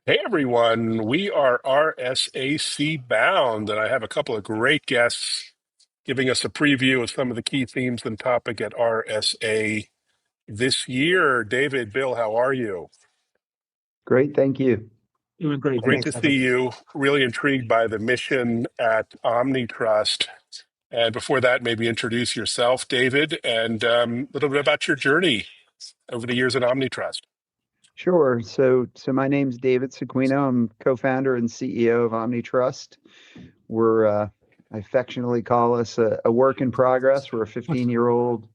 Hey everyone, we are RSAC bound, and I have a couple of great guests giving us a preview of some of the key themes and topic at RSA this year. David, Bill, how are you? Great, thank you. Doing great. Great Thanks, to Evan. see you. Really intrigued by the mission at OmniTrust. And before that, maybe introduce yourself, David, and a little bit about your journey over the years at OmniTrust. Sure. So my name's David Sequino. I'm co-founder and CEO of OmniTrust. We're I affectionately call us a work in progress. We're a 15-year-old,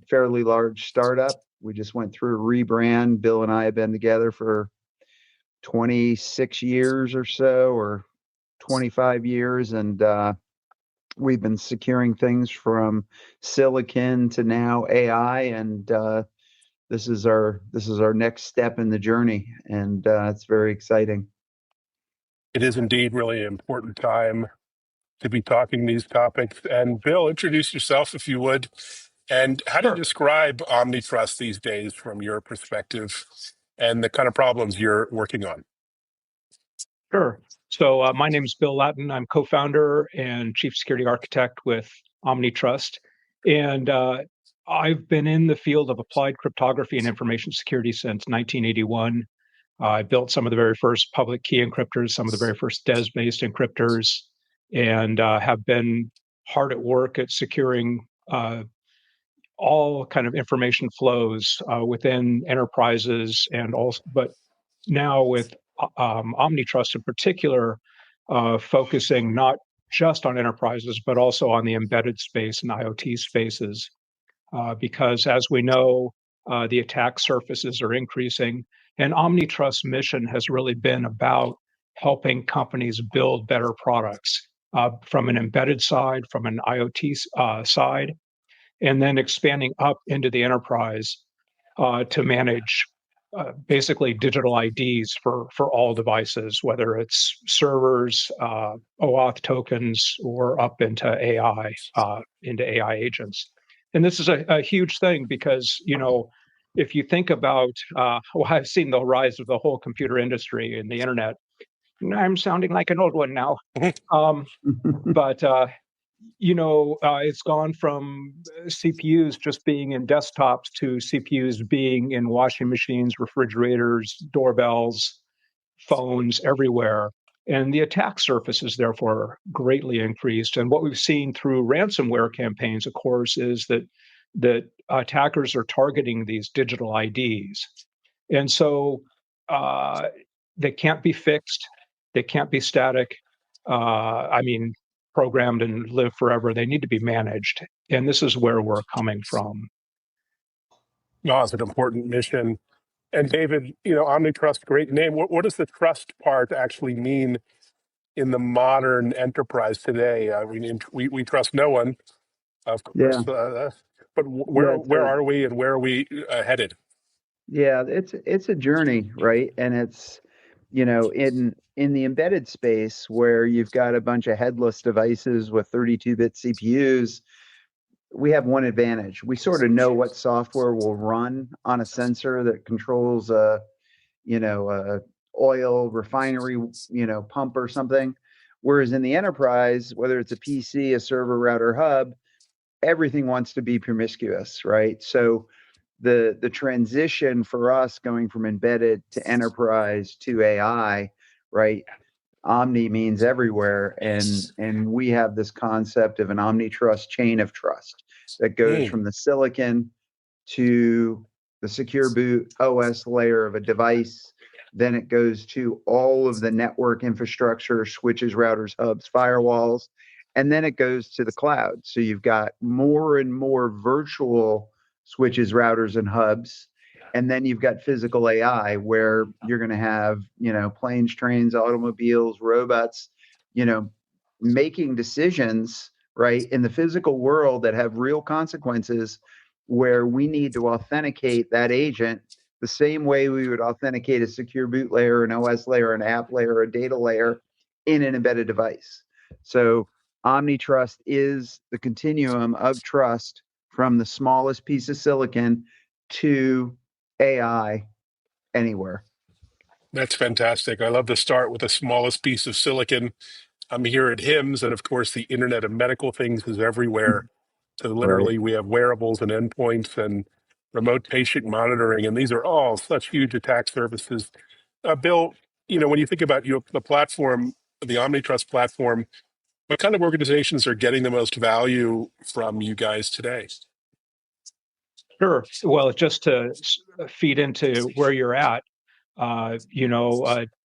fairly large startup. We just went through a rebrand. Bill and I have been together for 26 years or so, or 25 years, and we've been securing things from silicon to now AI, and this is our next step in the journey, and it's very exciting. It is indeed really an important time to be talking these topics. And Bill, introduce yourself if you would. And how do you Sure. describe OmniTrust these days from your perspective and the kind of problems you're working on? Sure. So my name is Bill Lattin. I'm co-founder and chief security architect with OmniTrust. And I've been in the field of applied cryptography and information security since 1981. I built some of the very first public key encryptors, some of the very first DES-based encryptors, and have been hard at work at securing all kind of information flows within enterprises, and also, but now with OmniTrust in particular, focusing not just on enterprises, but also on the embedded space and IoT spaces, because as we know, the attack surfaces are increasing. And OmniTrust's mission has really been about helping companies build better products from an embedded side, from an IoT side, and then expanding up into the enterprise to manage basically digital IDs for all devices, whether it's servers, OAuth tokens, or up into AI agents. And this is a huge thing because, you know, if you think about, well, I've seen the rise of the whole computer industry and the internet. I'm sounding like an old one now. But you know, it's gone from CPUs just being in desktops to CPUs being in washing machines, refrigerators, doorbells, phones, everywhere. And the attack surface is therefore greatly increased. And what we've seen through ransomware campaigns, of course, is that attackers are targeting these digital IDs. And so they can't be fixed. They can't be static. I mean, programmed and live forever. They need to be managed. And this is where we're coming from. No, it's an important mission. And David, you know, OmniTrust, great name. What does the trust part actually mean in the modern enterprise today? I mean, we trust no one, of Yeah, course, but yeah, where are we and where are we headed? yeah. It's a journey, right? And it's, you know, in the embedded space where you've got a bunch of headless devices with 32-bit CPUs. We have one advantage. We sort of know what software will run on a sensor that controls a oil refinery, pump or something. Whereas in the enterprise, whether it's a PC, a server, router, hub, everything wants to be promiscuous, right? So the transition for us going from embedded to enterprise to AI, right? Omni means everywhere, and we have this concept of an OmniTrust chain of trust that goes from the silicon to the secure boot OS layer of a device. Then it goes to all of the network infrastructure, switches, routers, hubs, firewalls, and then it goes to the cloud. So you've got more and more virtual switches, routers, and hubs. And then you've got physical AI where you're going to have, planes, trains, automobiles, robots, making decisions, right, in the physical world that have real consequences, where we need to authenticate that agent the same way we would authenticate a secure boot layer, an OS layer, an app layer, a data layer in an embedded device. So OmniTrust is the continuum of trust from the smallest piece of silicon to AI anywhere. That's fantastic. I love to start with the smallest piece of silicon. I'm here at HIMSS, and of course, the Internet of Medical Things is everywhere. So Right. literally, we have wearables and endpoints and remote patient monitoring, and these are all such huge attack surfaces. Bill, when you think about the platform, the OmniTrust platform, what kind of organizations are getting the most value from you guys today? Sure. Well, just to feed into where you're at,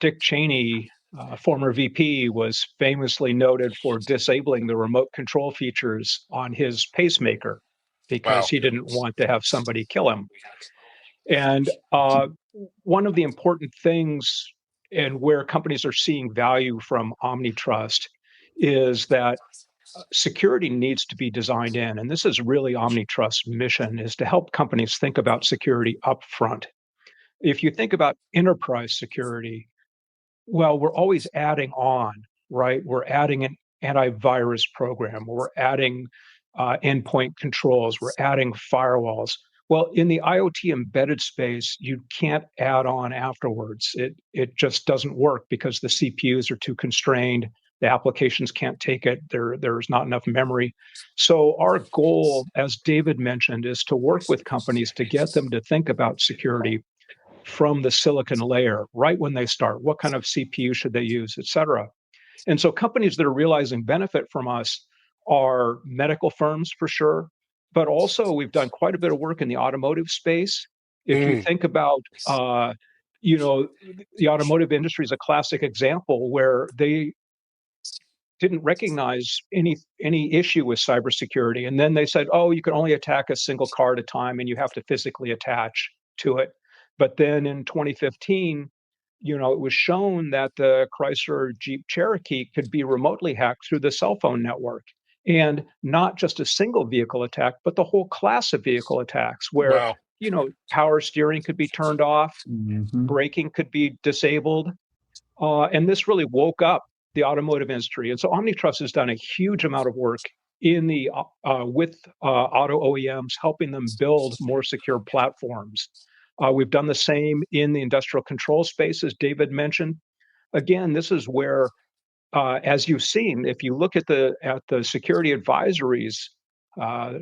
Dick Cheney, former VP, was famously noted for disabling the remote control features on his pacemaker because Wow. he didn't want to have somebody kill him. And one of the important things and where companies are seeing value from OmniTrust is that security needs to be designed in. And this is really OmniTrust's mission, is to help companies think about security up front. If you think about enterprise security, well, we're always adding on, right? We're adding an antivirus program, we're adding endpoint controls, we're adding firewalls. Well, in the IoT embedded space, you can't add on afterwards. It just doesn't work because the CPUs are too constrained. The applications can't take it. There's not enough memory. So our goal, as David mentioned, is to work with companies to get them to think about security from the silicon layer right when they start. What kind of CPU should they use, et cetera? And so companies that are realizing benefit from us are medical firms for sure, but also we've done quite a bit of work in the automotive space. If you Mm, think about, you know, the automotive industry is a classic example where they didn't recognize any issue with cybersecurity, and then they said, "Oh, you can only attack a single car at a time, and you have to physically attach to it." But then in 2015, it was shown that the Chrysler Jeep Cherokee could be remotely hacked through the cell phone network, and not just a single vehicle attack, but the whole class of vehicle attacks, where wow. power steering could be turned off, Hmm. braking could be disabled, and this really woke up the automotive industry. And so OmniTrust has done a huge amount of work in the with auto OEMs, helping them build more secure platforms. We've done the same in the industrial control space, as David mentioned. Again, this is where, as you've seen, if you look at the security advisories, uh,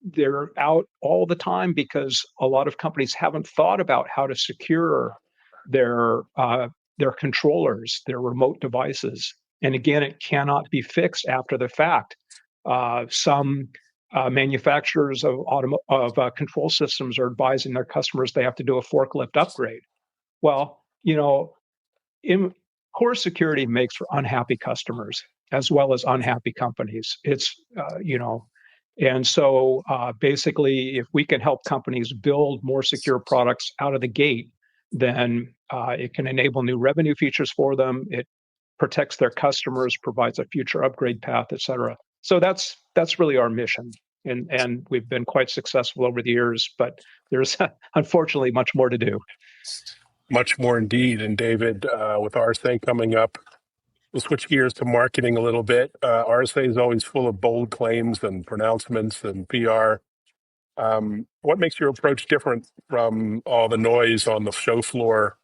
they're out all the time because a lot of companies haven't thought about how to secure their uh, their controllers, their remote devices. And again, it cannot be fixed after the fact. Some manufacturers of control systems are advising their customers they have to do a forklift upgrade. Well, in core security makes for unhappy customers as well as unhappy companies. And so basically, if we can help companies build more secure products out of the gate, then it can enable new revenue features for them. It protects their customers, provides a future upgrade path, et cetera. So that's really our mission. And we've been quite successful over the years, but there's unfortunately much more to do. Much more indeed. And David, with RSA coming up, we'll switch gears to marketing a little bit. RSA is always full of bold claims and pronouncements and PR. What makes your approach different from all the noise on the show floor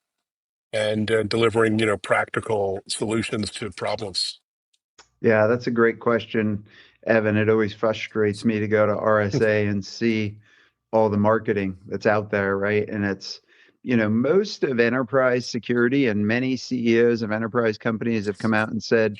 and delivering, practical solutions to problems? Yeah, that's a great question, Evan. It always frustrates me to go to RSA and see all the marketing that's out there, right? And most of enterprise security and many CEOs of enterprise companies have come out and said,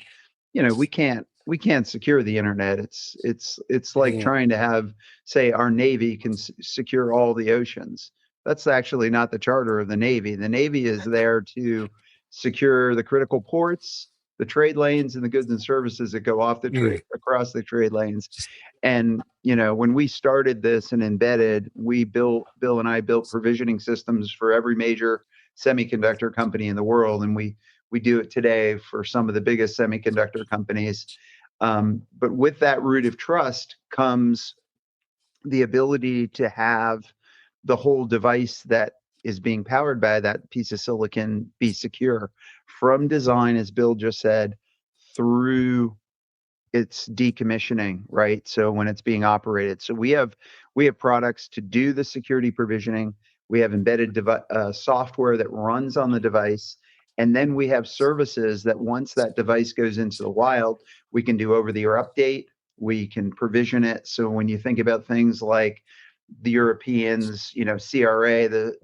we can't secure the internet. It's like Mm, trying to have, say, our Navy can secure all the oceans. That's actually not the charter of the Navy. The Navy is there to secure the critical ports, the trade lanes, and the goods and services that go off the mm, trade across the trade lanes. And when we started this and embedded, Bill and I built provisioning systems for every major semiconductor company in the world, and we do it today for some of the biggest semiconductor companies. But with that root of trust comes the ability to have the whole device that is being powered by that piece of silicon be secure from design, as Bill just said, through its decommissioning, right? So when it's being operated. So we have products to do the security provisioning. we have embedded software that runs on the device, and then we have services that once that device goes into the wild, we can do over-the-air update, we can provision it. So when you think about things like the Europeans, CRA, the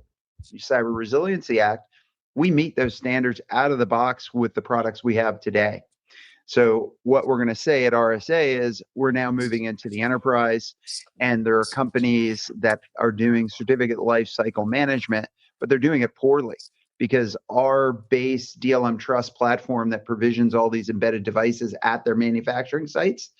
Cyber Resiliency Act, we meet those standards out of the box with the products we have today. So what we're going to say at RSA is we're now moving into the enterprise, and there are companies that are doing certificate lifecycle management, but they're doing it poorly because our base DLM Trust platform that provisions all these embedded devices at their manufacturing sites,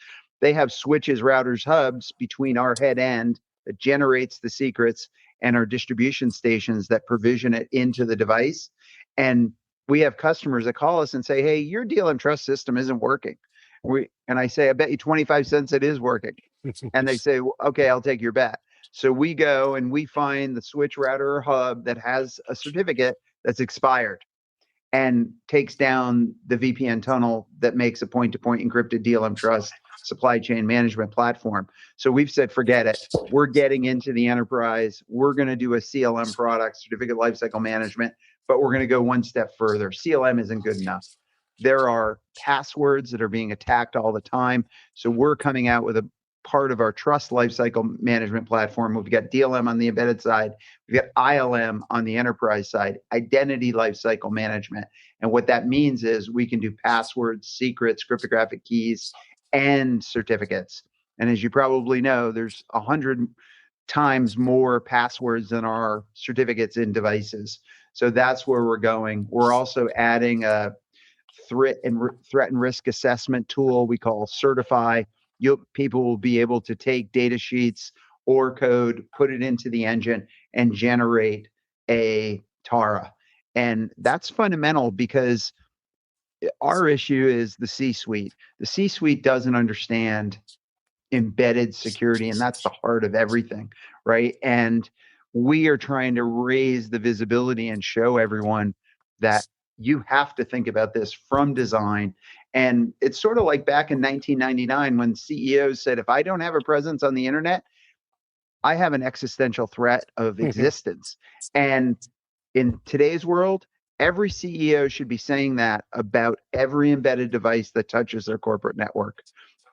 they have switches, routers, hubs between our head end that generates the secrets and our distribution stations that provision it into the device. And we have customers that call us and say, hey, your DLM Trust system isn't working. And I say, I bet you 25 cents it is working. And they say, well, okay, I'll take your bet. So we go and we find the switch, router, or hub that has a certificate that's expired and takes down the VPN tunnel that makes a point-to-point encrypted DLM Trust supply chain management platform. So we've said, forget it. We're getting into the enterprise. We're going to do a CLM product, certificate lifecycle management, but we're going to go one step further. CLM isn't good enough. There are passwords that are being attacked all the time. So we're coming out with a part of our trust lifecycle management platform. We've got DLM on the embedded side. We've got ILM on the enterprise side, identity lifecycle management. And what that means is we can do passwords, secrets, cryptographic keys, and certificates. And as you probably know, there's 100 times more passwords than our certificates in devices. So that's where we're going. We're also adding a threat and risk assessment tool we call Certify. People will be able to take data sheets or code, put it into the engine, and generate a TARA. And that's fundamental because our issue is the C-suite. The C-suite doesn't understand embedded security, and that's the heart of everything, right? And we are trying to raise the visibility and show everyone that you have to think about this from design. And it's sort of like back in 1999 when CEOs said, if I don't have a presence on the internet, I have an existential threat of existence. And in today's world, every CEO should be saying that about every embedded device that touches their corporate network.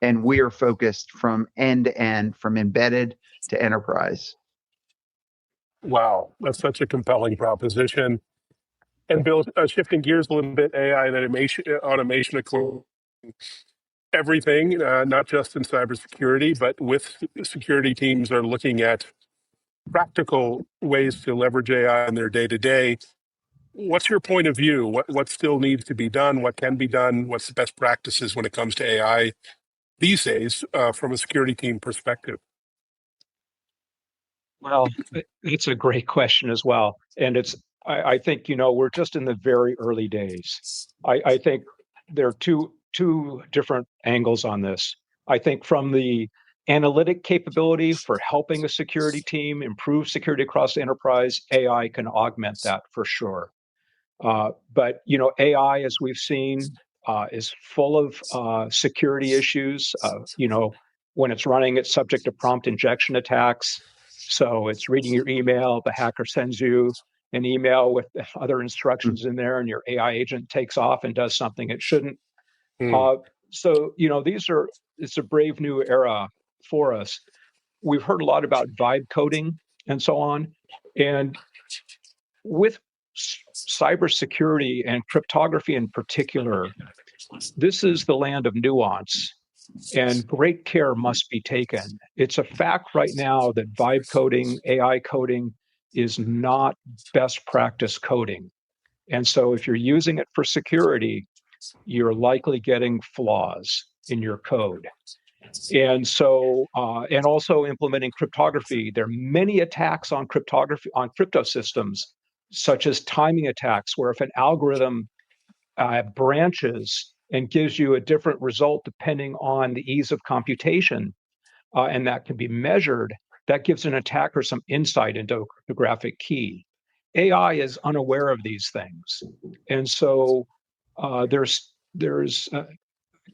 And we are focused from end to end, from embedded to enterprise. Wow, that's such a compelling proposition. And Bill, shifting gears a little bit, AI and automation, of course, everything, not just in cybersecurity, but with security teams are looking at practical ways to leverage AI in their day-to-day. What's your point of view? What still needs to be done? What can be done? What's the best practices when it comes to AI these days from a security team perspective? Well, it's a great question as well. And I think, we're just in the very early days. I think there are two different angles on this. I think from the analytic capability for helping a security team improve security across the enterprise, AI can augment that for sure. But AI, as we've seen, is full of security issues. When it's running, it's subject to prompt injection attacks. So it's reading your email, the hacker sends you an email with other instructions in there, and your AI agent takes off and does something it shouldn't. So it's a brave new era for us. We've heard a lot about vibe coding and so on, and with cybersecurity and cryptography in particular, this is the land of nuance, and great care must be taken. It's a fact right now that vibe coding, AI coding, is not best practice coding. And so if you're using it for security, you're likely getting flaws in your code. And so, and also implementing cryptography. There are many attacks on cryptography, on crypto systems, such as timing attacks, where if an algorithm branches and gives you a different result depending on the ease of computation, and that can be measured, that gives an attacker some insight into a cryptographic key. AI is unaware of these things. And so there's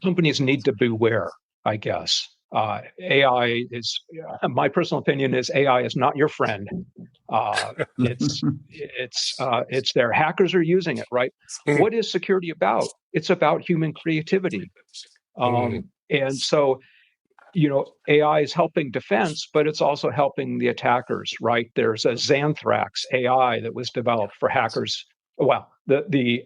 companies need to beware, I guess. AI is, my personal opinion is AI is not your friend. It's there. Hackers are using it, right? Mm, What is security about? It's about human creativity. mm, And so, AI is helping defense, but it's also helping the attackers, right? There's a Xanthrax AI that was developed for hackers. Well, the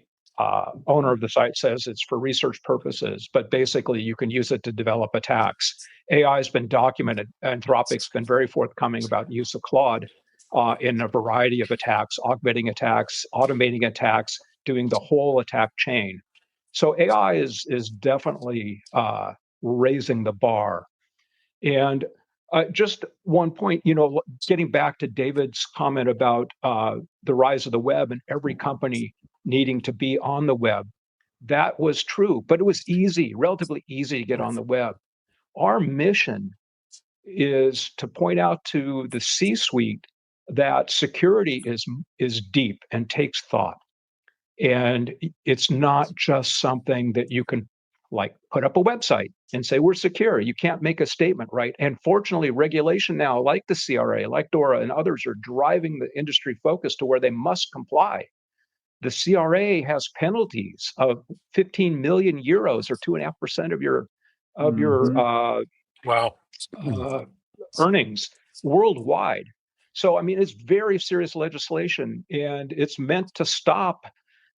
owner of the site says it's for research purposes, but basically you can use it to develop attacks. AI has been documented. Anthropic's been very forthcoming about use of Claude in a variety of attacks, augmenting attacks, automating attacks, doing the whole attack chain. So AI is definitely raising the bar. And just one point, getting back to David's comment about the rise of the web and every company needing to be on the web, that was true, but it was easy, relatively easy to get on the web. Our mission is to point out to the C-suite that security is deep and takes thought. And it's not just something that you can like put up a website and say we're secure. You can't make a statement, right? And fortunately, regulation now, like the CRA, like DORA, and others, are driving the industry focus to where they must comply. The CRA has penalties of 15 million euros, or 2.5% of your Mhm. wow. uh, earnings worldwide. So, I mean, it's very serious legislation, and it's meant to stop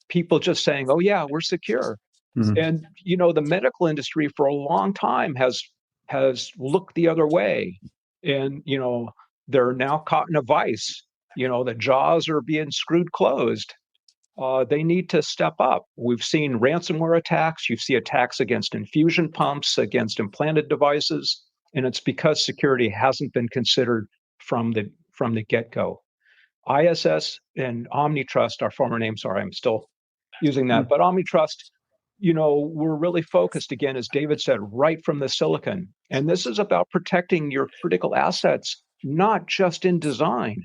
people just saying, "Oh yeah, we're secure." Mhm. And the medical industry for a long time has looked the other way, and they're now caught in a vice. The jaws are being screwed closed. They need to step up. We've seen ransomware attacks. You see attacks against infusion pumps, against implanted devices, and it's because security hasn't been considered from the get-go. ISS and OmniTrust, our former name, sorry, I'm still using that, Mm. but OmniTrust, we're really focused, again, as David said, right from the silicon. And this is about protecting your critical assets, not just in design,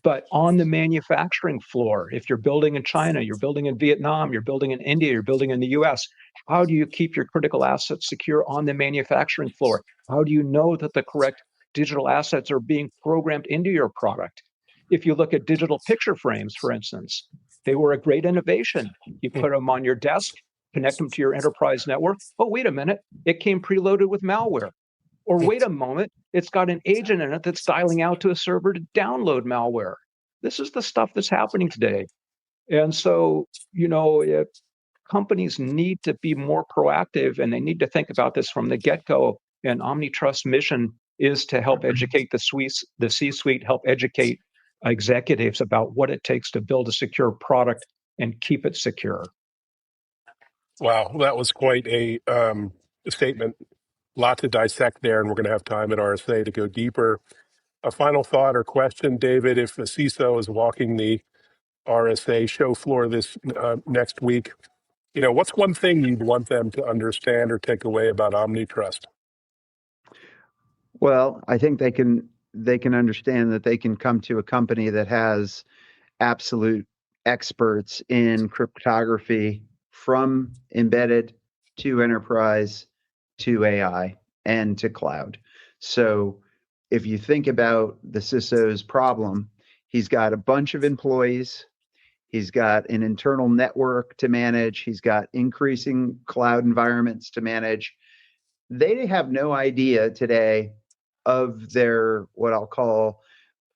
but on the manufacturing floor. If you're building in China, you're building in Vietnam, you're building in India, you're building in the US, how do you keep your critical assets secure on the manufacturing floor? How do you know that the correct digital assets are being programmed into your product? If you look at digital picture frames, for instance, they were a great innovation. You put them on your desk, connect them to your enterprise network. Oh, wait a minute, it came preloaded with malware. Or wait a moment, it's got an agent in it that's dialing out to a server to download malware. This is the stuff that's happening today. And so, if companies need to be more proactive and they need to think about this from the get-go. And OmniTrust mission is to help educate the C-suite, help educate executives about what it takes to build a secure product and keep it secure. Wow, that was quite a statement. Lot to dissect there, and we're going to have time at RSA to go deeper. A final thought or question, David, if the CISO is walking the RSA show floor this next week, what's one thing you'd want them to understand or take away about OmniTrust? Well, I think they can understand that they can come to a company that has absolute experts in cryptography, from embedded to enterprise to AI and to cloud. So if you think about the CISO's problem, he's got a bunch of employees, he's got an internal network to manage, he's got increasing cloud environments to manage. They have no idea today of their, what I'll call,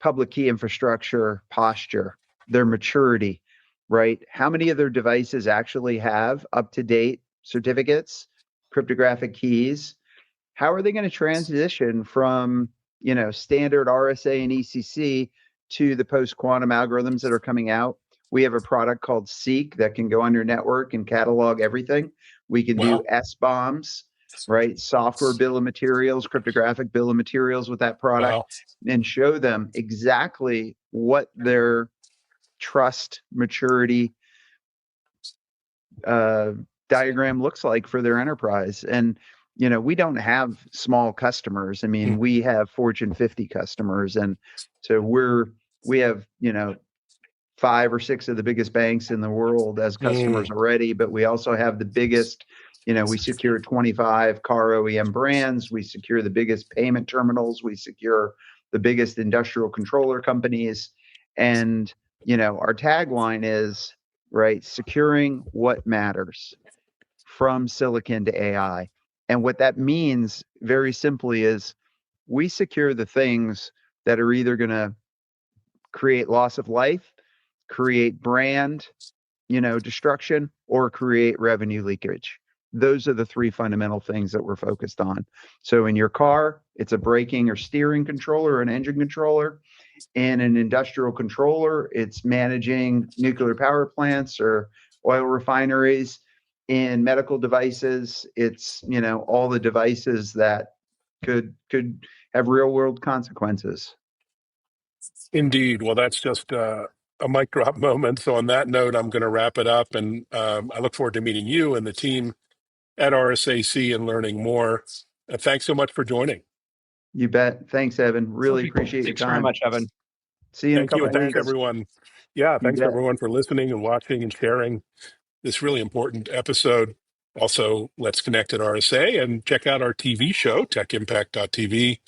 public key infrastructure posture, their maturity, right? How many of their devices actually have up-to-date certificates, cryptographic keys? How are they going to transition from, standard RSA and ECC to the post-quantum algorithms that are coming out? We have a product called Seek that can go on your network and catalog everything. We can do Wow. SBOMs, right? Software bill of materials, cryptographic bill of materials with that product, Wow. and show them exactly what their trust maturity diagram looks like for their enterprise. And we don't have small customers. I mean, we have Fortune 50 customers, and so we have 5 or 6 of the biggest banks in the world as customers already, but we also have the biggest we secure 25 car OEM brands. We secure the biggest payment terminals. We secure the biggest industrial controller companies. And, our tagline is, right, securing what matters from silicon to AI. And what that means very simply is we secure the things that are either going to create loss of life, create brand, destruction, or create revenue leakage. Those are the three fundamental things that we're focused on. So in your car, it's a braking or steering controller or an engine controller. In an industrial controller, it's managing nuclear power plants or oil refineries. In medical devices, it's, all the devices that could have real world consequences. Indeed. Well, that's just a mic drop moment. So on that note, I'm going to wrap it up, and I look forward to meeting you and the team at RSAC and learning more. Thanks so much for joining. You bet. Thanks, Evan. Really Perfect. appreciate your Thanks very time. much, Evan. See you in a Thank you, couple and thanks weeks. everyone. Yeah, You thanks for bet. everyone for listening and watching and sharing this really important episode. Also, let's connect at RSA and check out our TV show, techimpact.tv,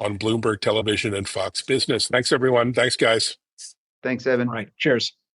on Bloomberg Television and Fox Business. Thanks, everyone. Thanks, guys. Thanks, Evan. All right. Cheers.